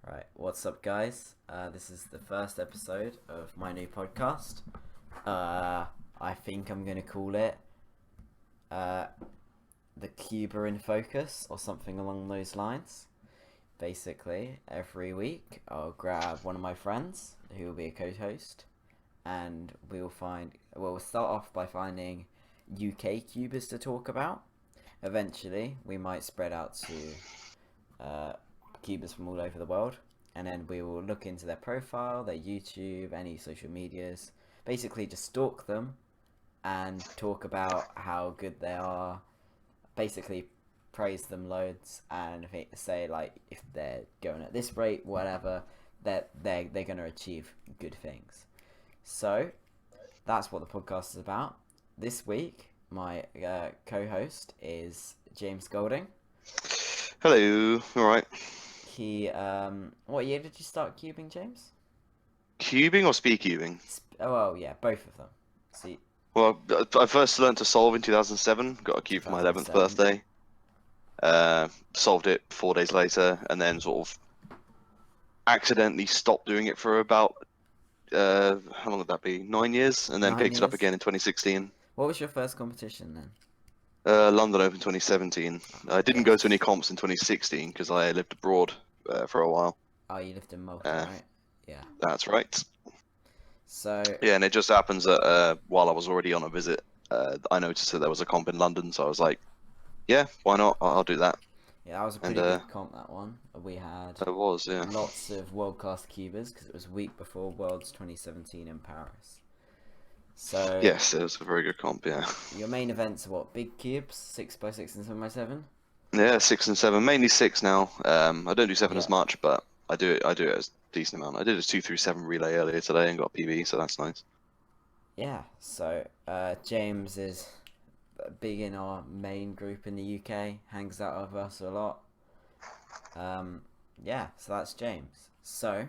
Right, what's up, guys? This is the first episode of my new podcast. I think I'm gonna call it uh, the Cuba in Focus or something along those lines. Basically, every week I'll grab one of my friends who will be a co-host, and we'll start off by finding UK Cubas to talk about. Eventually, we might spread out to uh, Cubers from all over the world, and then we will look into their profile, their YouTube, any social medias. Basically, just stalk them and talk about how good they are. Basically, praise them loads and say like if they're going at this rate, whatever, that they're going to achieve good things. So that's what the podcast is about. This week, my co-host is James Golding. Hello, alright. What year did you start cubing, James? Cubing or speed cubing? Oh, well, yeah, both of them. See, Well, I first learned to solve in 2007, got a cube for my 11th 2007. birthday. Solved it 4 days later, and then sort of accidentally stopped doing it for about, how long would that be? 9 years, and then 9 picked it up years. again in 2016. What was your first competition then? London Open 2017. I didn't go to any Yes. comps in 2016 because I lived abroad for a while. Oh, you lived in Malta, Uh, right? Yeah. that's right. So, Yeah, and it just happens that while I was already on a visit, I noticed that there was a comp in London, so I was like, yeah, why not? I'll do that. yeah, that was a And pretty good comp, that one. We had it was, yeah. lots of world-class cubers because it was a week before Worlds 2017 in Paris. So, Yes, it was a very good comp, yeah. your main events are what? Big cubes? 6x6 and 7x7? Yeah, 6 and 7, mainly 6 now. I don't do 7 Yeah. as much, but I do it as a decent amount. I did a 2-3-7 relay earlier today and got a PB, so that's nice. Yeah, so James is big in our main group in the UK, hangs out with us a lot. Yeah, so that's James. So,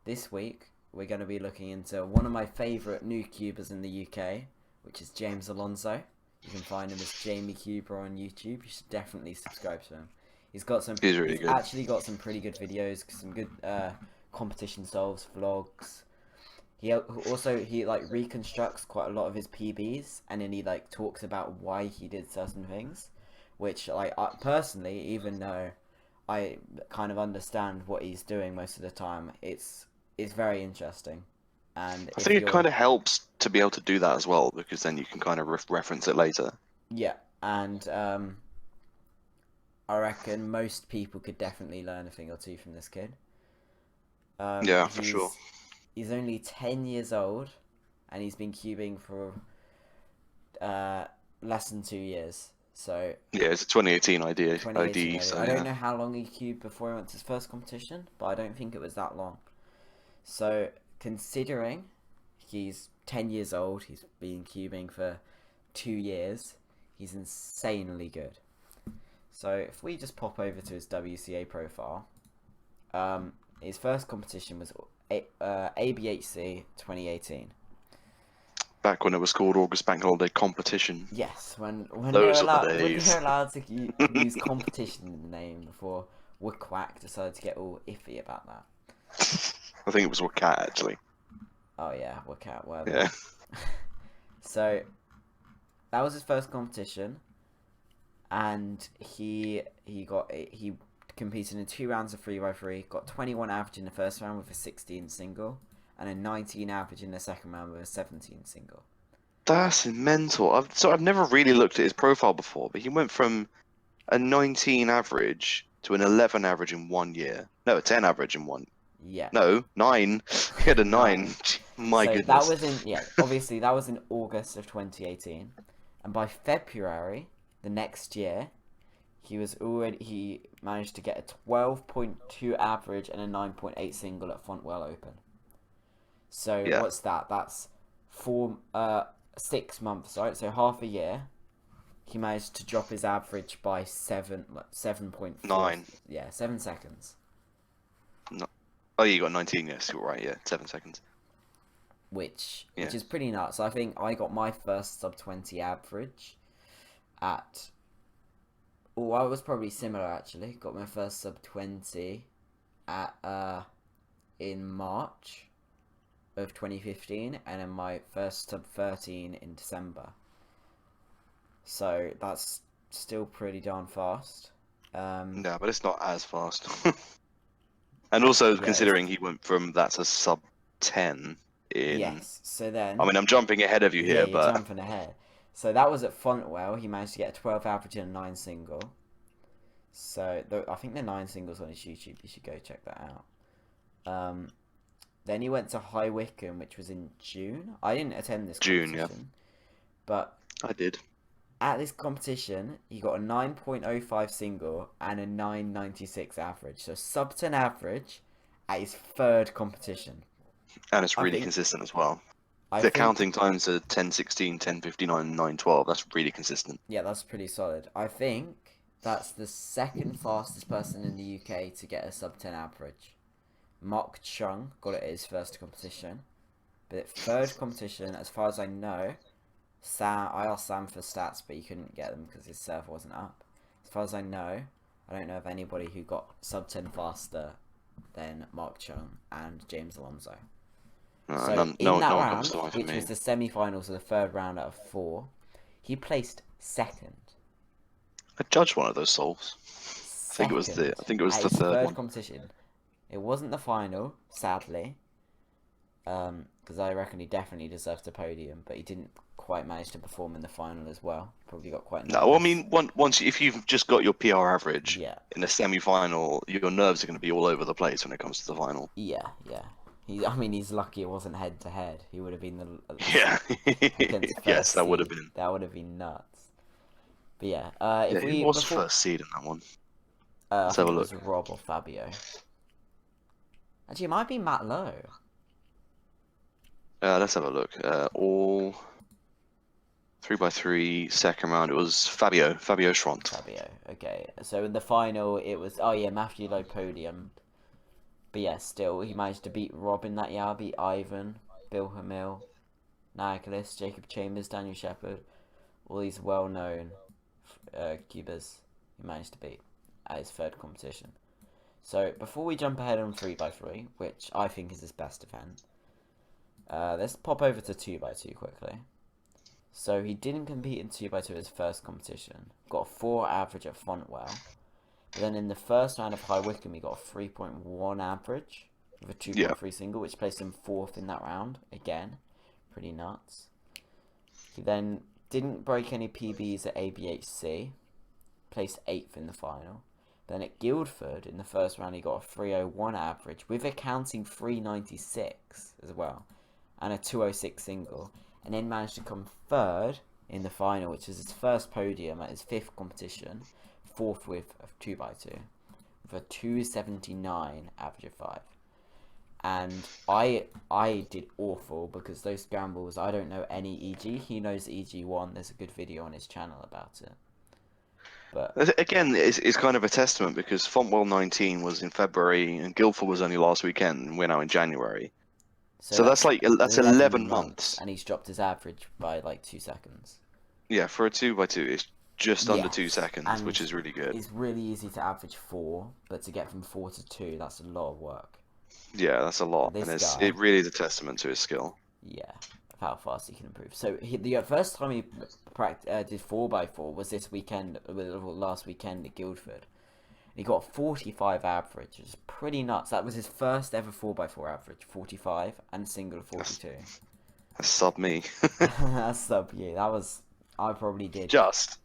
this week we're going to be looking into one of my favourite new cubers in the UK, which is James Alonso. You can find him as Jamie Cuber on YouTube. You should definitely subscribe to him. He's really He's good. actually got some pretty good videos, some good competition solves, vlogs. He like reconstructs quite a lot of his PBs, and then he like talks about why he did certain things, which like personally, even though I kind of understand what he's doing most of the time, it's very interesting. And I if think it you're kind of helps to be able to do that as well, because then you can kind of reference it later. yeah, and I reckon most people could definitely learn a thing or two from this kid. Um, Yeah, for sure. he's only 10 years old, and he's been cubing for uh, less than 2 years. So Yeah, it's a 2018 2018 ID, already. so I don't yeah. know how long he cubed before he went to his first competition, but I don't think it was that long. So considering he's 10 years old, he's been cubing for 2 years, he's insanely good. So if we just pop over to his WCA profile, his first competition was ABHC 2018. Back when it was called August Bank Holiday Competition. Yes, when Those are the they're days. allowed to use competition in the name before Wickwhack decided to get all iffy about that. I think it was Cat actually. Oh yeah, Wickcat, whatever. Yeah. So that was his first competition, and he competed in 2 rounds of 3x3, got 21 average in the first round with a 16 single, and a 19 average in the second round with a 17 single. That's mental. I've never really looked at his profile before, but he went from a 19 average to an 11 average in 1 year. No, a 10 average in one. Yeah, No, 9. He had a 9. 9. My So that goodness. was obviously that was in August of 2018, and by February the next year, he managed to get a 12.2 average and a 9.8 single at Fontwell Open. So Yeah. what's that? That's 6 months, right? So half a year. He managed to drop his average by 7.4. 9. Yeah, 7 seconds. No. Oh, you got 19. Yes, you're right. Yeah, 7 seconds. Which Yeah. is pretty nuts. I think I got my first sub 20 average at. Oh, I was probably similar actually. Got my first sub 20 in March of 2015, and then my first sub 13 in December. So that's still pretty darn fast. Yeah, but it's not as fast. And also considering he went from that to sub 10 in. Yes. So then. I mean, I'm jumping ahead of you here, you're but jumping ahead. So that was at Fontwell. He managed to get a 12 average and a 9 single. So I think the 9 singles on his YouTube. You should go check that out. Then he went to High Wycombe, which was in June. I didn't attend this competition. June, yeah. But I did. At this competition, he got a 9.05 single and a 9.96 average. So sub 10 average at his third competition. And it's really consistent as well. The counting times are 10.16, 10.59, 9.12. That's really consistent. Yeah, that's pretty solid. I think that's the second fastest person in the UK to get a sub 10 average. Mok Chung got it at his first competition. But third competition, as far as I know, I asked Sam for stats, but he couldn't get them because his server wasn't up. As far as I know, I don't know of anybody who got sub 10 faster than Mark Chung and James Alonso. So in that round, which was the semi-finals of the third round out of 4, he placed second. I judged one of those solves. I think it was the third one. Competition. It wasn't the final, sadly, because I reckon he definitely deserved a podium, but he didn't quite manage to perform in the final as well. Probably got quite nervous. No, well, I mean, once if you've just got your PR average in a semi-final, your nerves are going to be all over the place when it comes to the final. Yeah. He's lucky it wasn't head-to-head. He would have been the... Yes, that would have been. That would have been nuts. But yeah, who was first seed in that one? Let's have a look. It was Rob or Fabio. Actually, it might be Matt Lowe. Let's have a look. All 3x3 second round. It was Fabio Schront. Fabio. Okay. So in the final, it was Matthew Lowe podium. But yeah, still he managed to beat Rob in that year. Beat Ivan, Bill Hamil, Nicholas, Jacob Chambers, Daniel Shepherd. All these well-known cubers he managed to beat at his third competition. So before we jump ahead on 3x3, which I think is his best event, let's pop over to 2x2 quickly. So he didn't compete in 2x2 his first competition. Got a 4 average at Fontwell. But then in the first round of High Wycombe, he got a 3.1 average with a 2.3 single, which placed him 4th in that round. Again, pretty nuts. He then didn't break any PBs at ABHC. Placed 8th in the final. Then at Guildford, in the first round, he got a 3.01 average with a counting 3.96 as well. And a 2.06 single. And then managed to come 3rd in the final, which is his first podium at his 5th competition. 4th with a 2x2. With a 2.79 average of 5. And I did awful because those scrambles, I don't know any EG. He knows EG1. There's a good video on his channel about it. But again, it's kind of a testament because Fontwell 19 was in February and Guildford was only last weekend, and we're now in January. So that's 11 months. And he's dropped his average by like 2 seconds. Yeah, for a 2x2, it's just under 2 seconds, which is really good. It's really easy to average 4, but to get from 4 to 2, that's a lot of work. Yeah, that's a lot, and it really is a testament to his skill. Yeah, of how fast he can improve. So the first time he did 4x4 was this weekend, last weekend at Guildford. He got a 45 average, which is pretty nuts. That was his first ever 4x4 average, 45, and single of 42. That's sub me. That's sub you. I probably did. Not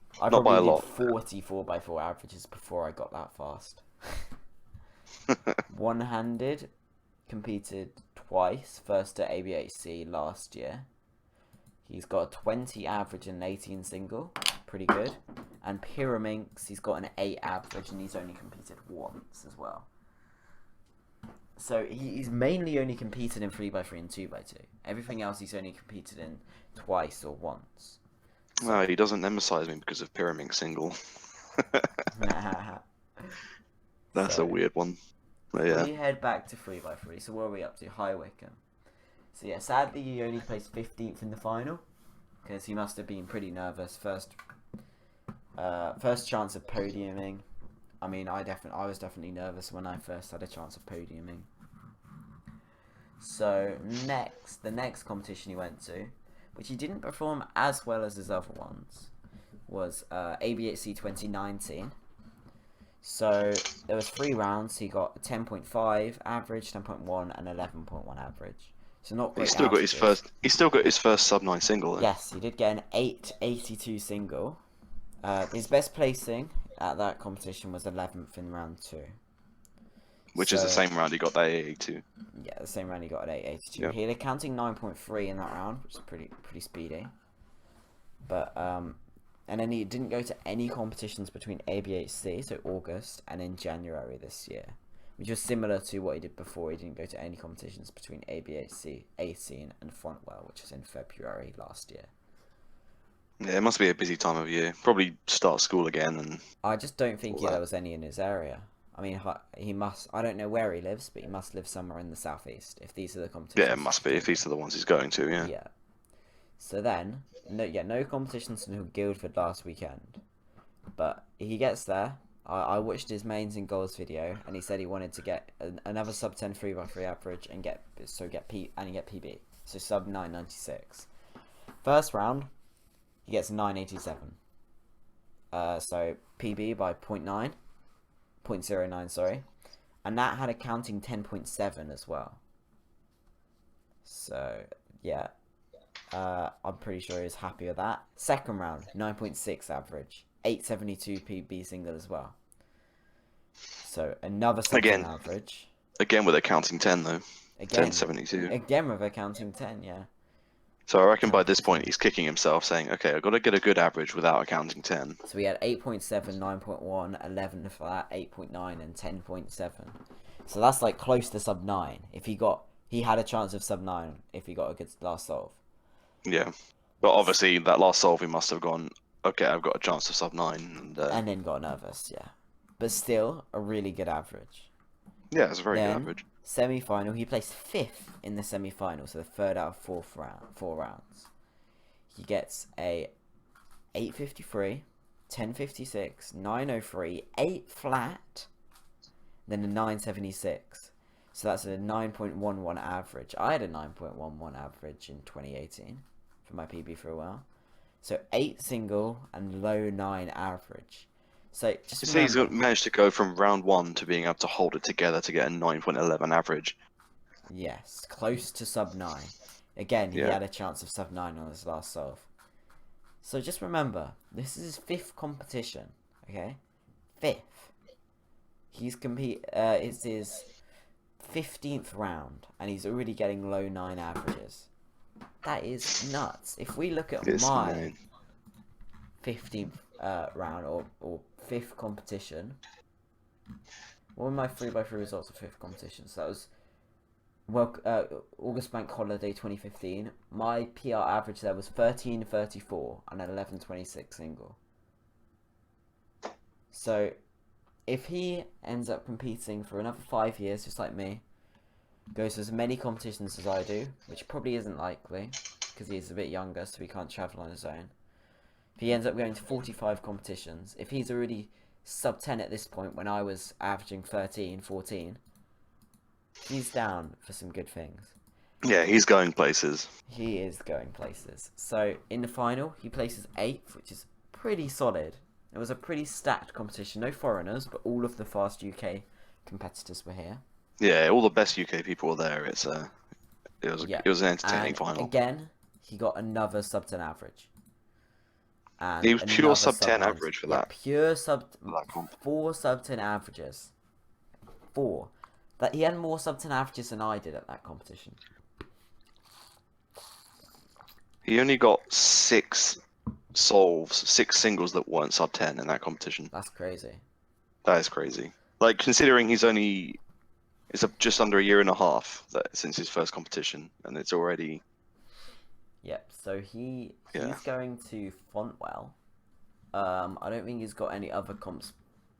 by a lot. 40 4x4 averages before I got that fast. One-handed, competed twice, first at ABHC last year. He's got a 20 average and an 18 single, pretty good. And Pyraminx, he's got an 8 average and he's only competed once as well. So he's mainly only competed in 3x3 and 2x2. Everything else he's only competed in twice or once. So... No, he doesn't emphasize me because of Pyraminx single. That's a weird one. But yeah. We head back to 3x3. So where are we up to? High Wycombe. So yeah, sadly he only placed 15th in the final because he must have been pretty nervous. First chance of podiuming. I mean, I was definitely nervous when I first had a chance of podiuming. So the next competition he went to, which he didn't perform as well as his other ones, was ABHC 2019. So there was 3 rounds. He got 10.5 average, 10.1, and 11.1 average. So not great. He's still got his first sub 9 single. Though. Yes, he did get an 8.82 single. His best placing at that competition was 11th in round 2. Which is the same round he got that 8.82. Yeah, the same round he got at 8.82. Yep. He had a counting 9.3 in that round, which is pretty speedy. But and then he didn't go to any competitions between ABHC, so August, and in January this year, which was similar to what he did before. He didn't go to any competitions between ABHC 18 and Fontwell, which was in February last year. Yeah, it must be a busy time of year. Probably start school again, and I just don't think there was any in his area. I mean, he must. I don't know where he lives, but he must live somewhere in the southeast. If these are the competitions. Yeah, it must be. If these are the ones he's going to, yeah. Yeah. So then, no competitions until Guildford last weekend. But he gets there. I watched his mains and goals video, and he said he wanted to get another sub 10 3x3 average and get PB. So sub 996. First round, he gets 987. So PB by 0.09, sorry. And that had a counting 10.7 as well. So, yeah. I'm pretty sure he was happy with that. Second round, 9.6 average. 872 PB single as well. So, another second average. Again with a counting 10, though. Again, 1072. Again with a counting 10, yeah. So I reckon by this point he's kicking himself, saying, okay, I've got to get a good average without a counting 10. So we had 8.7, 9.1, 11 for that, 8.9, and 10.7. So that's like close to sub 9. He had a chance of sub 9 if he got a good last solve. Yeah. But obviously that last solve he must have gone, okay, I've got a chance of sub 9. And then got nervous, yeah. But still, a really good average. Yeah, it's a very good average. Semi-final, he placed 5th in the semi-final, so the third out of 4 rounds. He gets a 853, 1056, 903, 8 flat, then a 976. So that's a 9.11 average. I had a 9.11 average in 2018 for my PB for a while. So 8 single and low 9 average. So just you see, he's managed to go from round 1 to being able to hold it together to get a 9.11 average. Yes, close to sub 9. Again, he had a chance of sub 9 on his last solve. So just remember, this is his 5th competition, okay? 5th. It's his 15th round, and he's already getting low 9 averages. That is nuts. If we look at my 15th round or 5th competition, what were my 3x3 results of 5th competition? So that was August Bank Holiday 2015. My PR average there was 13.34 and an 11.26 single. So if he ends up competing for another 5 years, just like me, goes to as many competitions as I do, which probably isn't likely because he's a bit younger, so he can't travel on his own. If he ends up going to 45 competitions, if he's already sub 10 at this point when I was averaging 13, 14, he's down for some good things. Yeah, he's going places. He is going places. So in the final, he places 8th, which is pretty solid. It was a pretty stacked competition. No foreigners, but all of the fast UK competitors were here. Yeah, all the best UK people were there. It was an entertaining final. Again, he got another sub 10 average. And he was pure sub 10 average for that. Pure sub 4 sub 10 averages. 4. That he had more sub 10 averages than I did at that competition. He only got 6 solves, 6 singles that weren't sub 10 in that competition. That's crazy. That is crazy. Like, considering it's just under a year and a half since his first competition, and it's already... Yep, so he's going to Fontwell. I don't think he's got any other comps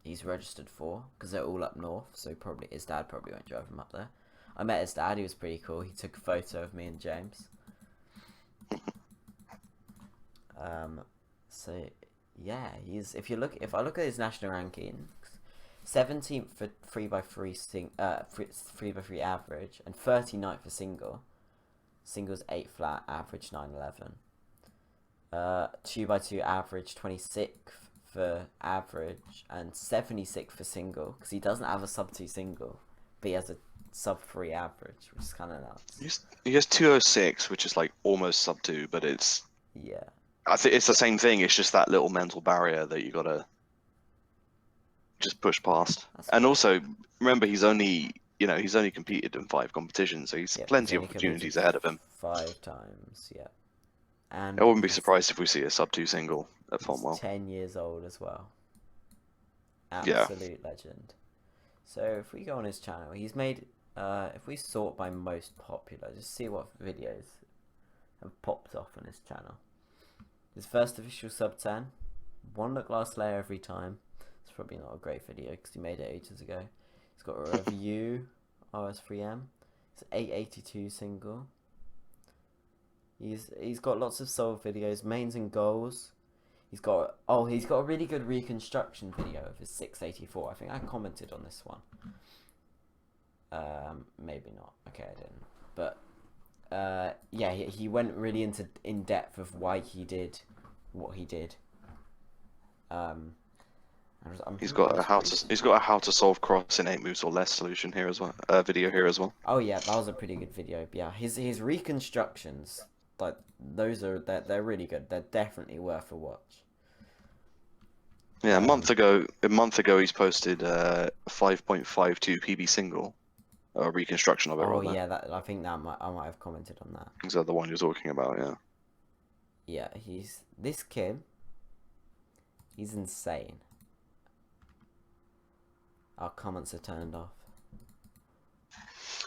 he's registered for, because they're all up north, so his dad probably won't drive him up there. I met his dad, he was pretty cool. He took a photo of me and James. So yeah, if I look at his national rankings, 17th for 3x3 average, and 39th for single. Singles 8 flat, average 911. 2x2 average 26th for average, and 76th for single, because he doesn't have a sub 2 single, but he has a sub 3 average, which is kind of nuts. He has 206, which is like almost sub 2, but Yeah. I think it's the same thing. It's just that little mental barrier that you gotta just push past. And also, remember, he's only competed in 5 competitions, so he's plenty of opportunities ahead of him. 5 times, yeah. And I wouldn't be surprised if we see a sub 2 single at Fontwell. 10 years old as well. Absolute legend. So if we go on his channel, he's made, if we sort by most popular, just see what videos have popped off on his channel. His first official sub 10, 1 look last layer every time. It's probably not a great video because he made it ages ago. He's got a review, RS3M. It's 882 single. He's got lots of solve videos, mains and goals. He's got a really good reconstruction video of his 684. I think I commented on this one. Maybe not. Okay, I didn't. But yeah, he went really in depth of why he did what he did. He's got a how to solve cross in 8 moves or less solution here as well. Video here as well. Oh yeah, that was a pretty good video. But yeah, his reconstructions, like they're really good. They're definitely worth a watch. Yeah, a month ago he's posted 5.52 PB single, reconstruction of it. Oh yeah, I think I might have commented on that. Is that the one you're talking about? Yeah. Yeah, this kid. He's insane. Our comments are turned off.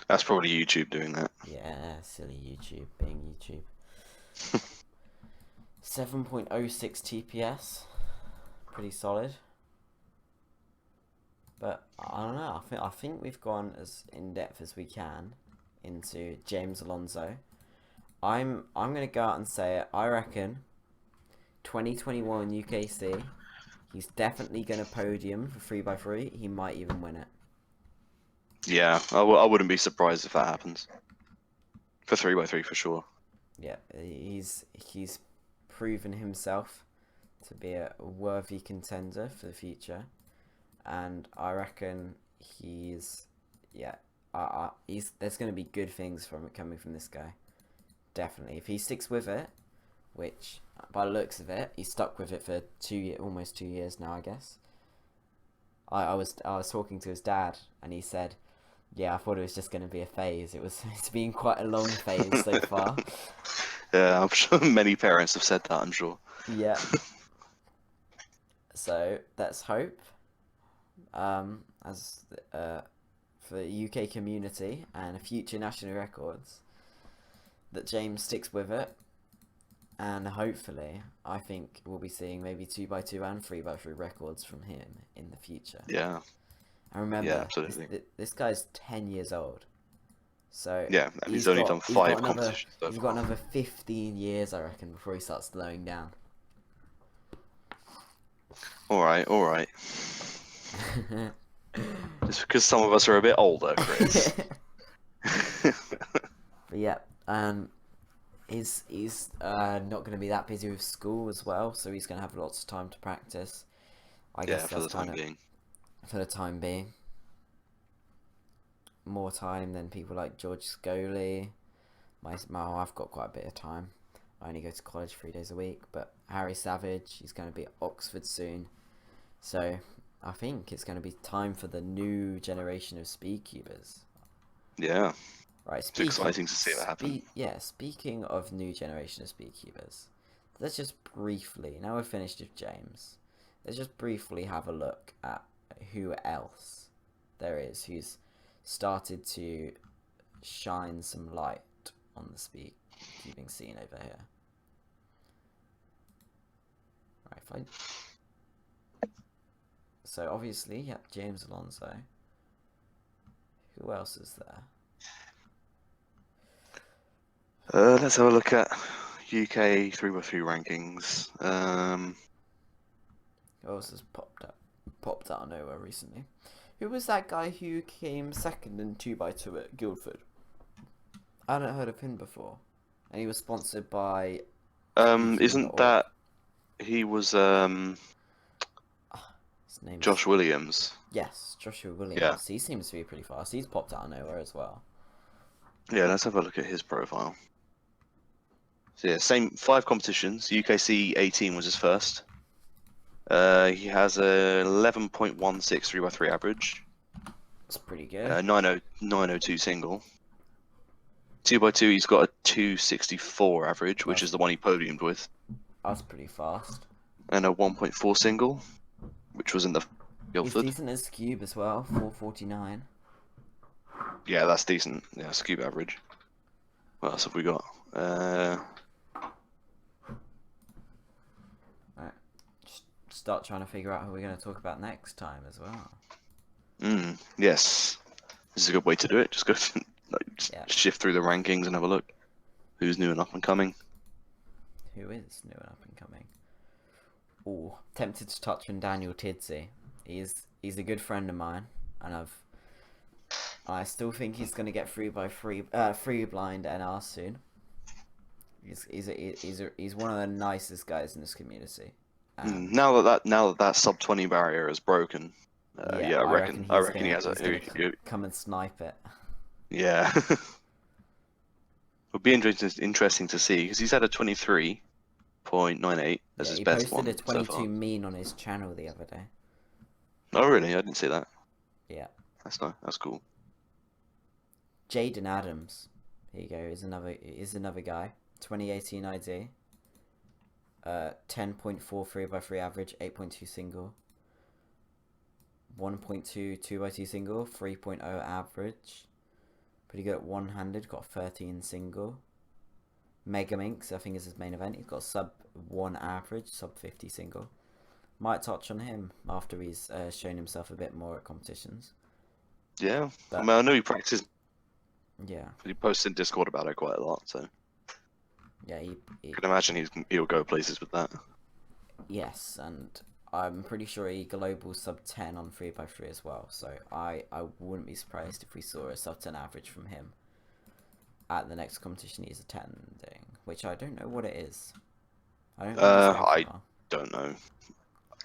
That's probably YouTube doing that. Yeah, silly YouTube being YouTube. 7.06 TPS. Pretty solid. But I don't know, I think we've gone as in depth as we can into James Alonso. I'm gonna go out and say it. I reckon 2021 UKC, he's definitely gonna podium for 3x3. He might even win it. Yeah, I wouldn't be surprised if that happens. For 3x3 for sure. Yeah, he's proven himself to be a worthy contender for the future, and I reckon there's going to be good things coming from this guy. Definitely, if he sticks with it, which by the looks of it, he's stuck with it for almost 2 years now, I guess. I was talking to his dad, and he said, yeah, I thought it was just going to be a phase. It's been quite a long phase so far. Yeah, I'm sure many parents have said that, I'm sure. Yeah. So let's hope, as for the UK community and future national records, that James sticks with it, and hopefully, I think we'll be seeing maybe 2x2 and 3x3 records from him in the future. Yeah. And remember, yeah, absolutely. This guy's 10 years old, so yeah, and he's only done 5 competitions. He's got another 15 years, I reckon, before he starts slowing down. All right. Just because some of us are a bit older, Chris. But yeah, he's not going to be that busy with school as well, so he's going to have lots of time to practice. I guess for the time being. For the time being. More time than people like George Scoley. I've got quite a bit of time. I only go to college 3 days a week, but Harry Savage, he's going to be at Oxford soon. So I think it's going to be time for the new generation of speedcubers. Yeah. Right. It's exciting to see that happen. Speaking of new generation of speedcubers, let's just briefly, now we've finished with James, let's just briefly have a look at who else there is who's started to shine some light on the speedcubing scene over here. Right, fine. So obviously, yeah, James Alonso. Who else is there? Let's have a look at UK 3x3 rankings. Who else has popped up? popped out of nowhere recently. Who was that guy who came second in 2x2 at Guildford? I hadn't heard of him before. And he was sponsored by... Isn't that... He was, his name's... Josh Williams. Yes, Joshua Williams. Yeah. He seems to be pretty fast. He's popped out of nowhere as well. Yeah, let's have a look at his profile. So yeah, same 5 competitions. UKC 18 was his first. He has a 11.16 3x3 average. That's pretty good. 902 single. 2x2, he's got a 264 average, which is the one he podiumed with. That's pretty fast. And a 1.4 single, which was in the Guildford. He's decent as cube as well, 449. Yeah, that's decent. Yeah, cube average. What else have we got? Right. Just start trying to figure out who we're going to talk about next time as well. Yes. This is a good way to do it. Just go shift through the rankings and have a look. Who's new and up and coming? Who is new and up and coming? Ooh, tempted to touch on Daniel Tidsey. He's a good friend of mine, and I still think he's going to get free blind NR soon. He's one of the nicest guys in this community. Now that sub 20 barrier is broken, I reckon he has a come and snipe it. Yeah. It'll be interesting to see because he's had a 23.98 as his best one. He posted a 22 mean on his channel the other day. Oh really? I didn't see that. Yeah. That's nice. That's cool. Jaden Adams. Here you go. Is another guy. 2018 ID. 10.4 3x3 average, 8.2 single. 1.2 2x2 single, 3.0 average. Pretty good at one-handed, got 13 single. Megaminx, I think is his main event. He's got sub 1 average, sub 50 single. Might touch on him after he's shown himself a bit more at competitions. Yeah, I mean, I know he practiced. Yeah. He posts in Discord about it quite a lot, so. Yeah, I can imagine he'll go places with that. Yes, and I'm pretty sure he global sub 10 on 3x3 as well, so I wouldn't be surprised if we saw a sub 10 average from him at the next competition he's attending, which I don't know what it is. I don't know.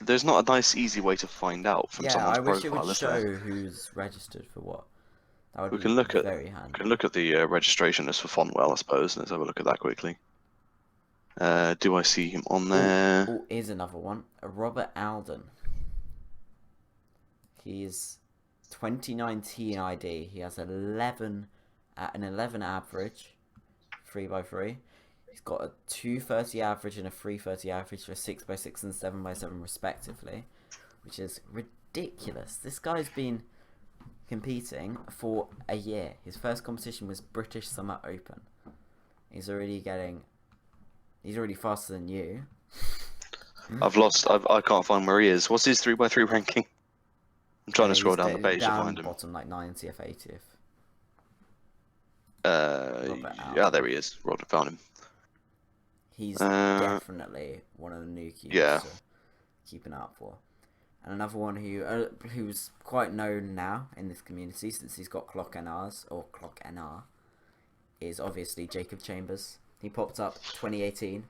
There's not a nice, easy way to find out from someone's profile. Yeah, I wish it would show who's registered for what. That would we can look very handy. We can look at the registration list for Fonwell, I suppose. Let's have a look at that quickly. Do I see him on there? Oh, here's another one. Robert Alden. He's 2019 ID. He has an 11 average, 3x3. He's got a 230 average and a 330 average for 6x6 and 7x7 respectively, which is ridiculous. This guy's been competing for a year. His first competition was British Summer Open. He's already faster than you. I can't find where he is. What's his 3x3 ranking? I'm trying to scroll down the page to find him. Bottom, like 90th, 80th. Yeah, there he is. Roger, found him. He's definitely one of the new keepers to keep an eye out for. And another one who's quite known now in this community since he's got Clock NR, is obviously Jacob Chambers. He popped up 2018.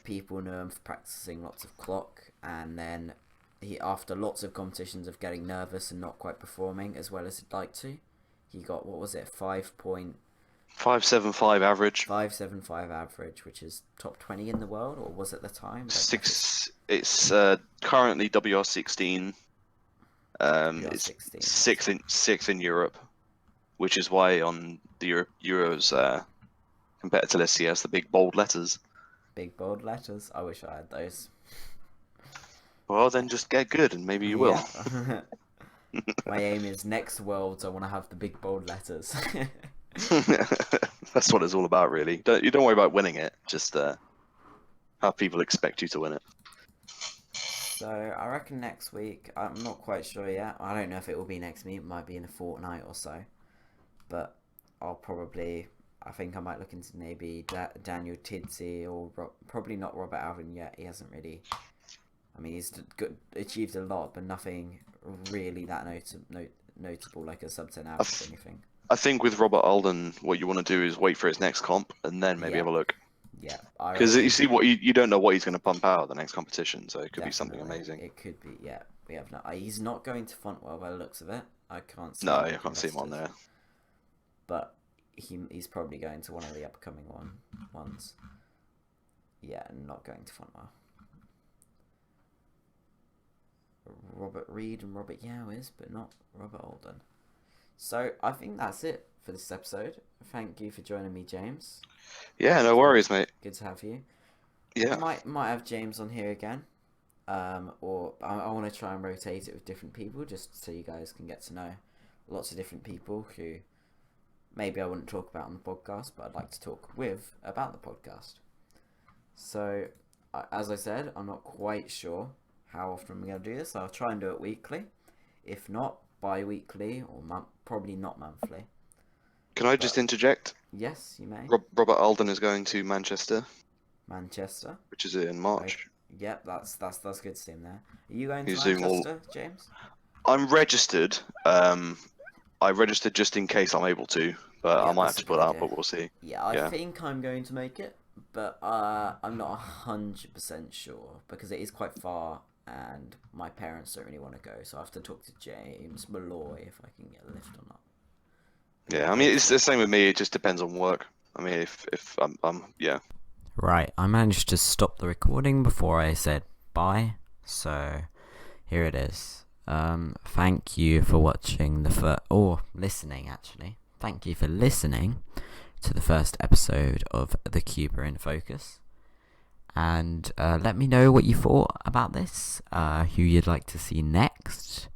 People knew him for practicing lots of Clock, and then after lots of competitions of getting nervous and not quite performing as well as he'd like to, he got, 5.75 average. 5.75 average, which is top 20 in the world, or was at the time? It's currently WR16. It's sixth in Europe, which is why on the Euros competitor list he has the big bold letters. Big bold letters. I wish I had those. Well, then just get good, and maybe you will. My aim is next Worlds. I want to have the big bold letters. That's what it's all about, really. Don't worry about winning it. Just have people expect you to win it. So I reckon next week. I'm not quite sure yet. I don't know if it will be next week. It might be in a fortnight or so. But I think I might look into maybe Daniel Tidsey or probably not Robert Alvin yet. He hasn't really I mean, he's achieved a lot, but nothing really that notable, like a sub 10 average or anything. I think with Robert Alden, what you want to do is wait for his next comp and then maybe have a look. Yeah, because you see what you don't know what he's going to pump out at the next competition, so it could be something amazing. It could be, yeah. We have no. He's not going to Fontwell by the looks of it. I can't see. No, I can't see him on there. But he's probably going to one of the upcoming ones. Yeah, not going to Fontwell. Robert Reed and Robert Yao is, but not Robert Alden. So I think that's it for this episode. Thank you for joining me, James. Yeah, no worries, mate. Good to have you. Yeah. Might have James on here again. Or I want to try and rotate it with different people, just so you guys can get to know lots of different people who maybe I wouldn't talk about on the podcast, but I'd like to talk with about the podcast. So, as I said, I'm not quite sure how often we're going to do this. I'll try and do it weekly. If not, bi-weekly, or probably not monthly. Can I just interject? Yes, you may. Robert Alden is going to Manchester. Manchester. Which is in March. Yep, that's good to see him there. Are you going to Manchester, James? I'm registered. I registered just in case I'm able to, but I might have to put up, but we'll see. Yeah, I think I'm going to make it, but I'm not 100% sure because it is quite far and my parents don't really want to go, so I have to talk to James Malloy if I can get a lift or not. Yeah, I mean, it's the same with me. It just depends on work. I mean, if I'm yeah. Right, I managed to stop the recording before I said bye, so here it is. Thank you for watching listening, actually. Thank you for listening to the first episode of The Cuba in Focus. And let me know what you thought about this, who you'd like to see next,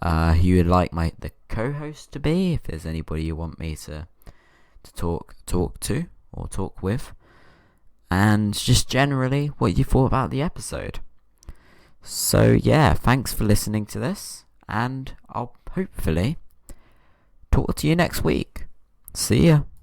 who you'd like the co-host to be, if there's anybody you want me to talk to or talk with, and just generally what you thought about the episode. So yeah, thanks for listening to this, and I'll hopefully talk to you next week. See ya.